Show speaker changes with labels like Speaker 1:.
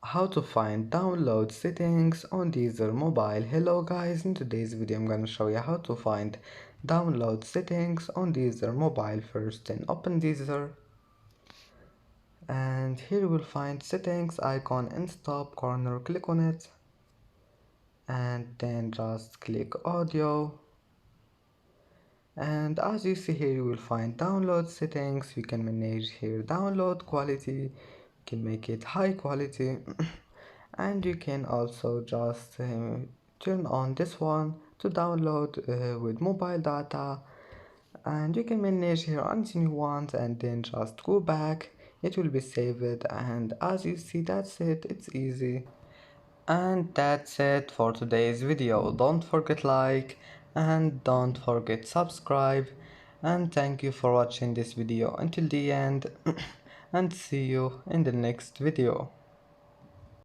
Speaker 1: How to find download settings on Deezer mobile. Hello guys, in today's video I'm gonna show you how to find download settings on Deezer mobile. First, then open Deezer, and here you will find settings icon in top corner. Click on it and then just click audio, and as you see here you will find download settings. You can manage here download quality, you can make it high quality and you can also just turn on this one to download with mobile data, and you can manage here anything you want and then just go back, it will be saved. And as you see, that's it, it's easy. And that's it for today's video. Don't forget like and don't forget subscribe, and thank you for watching this video until the end and see you in the next video.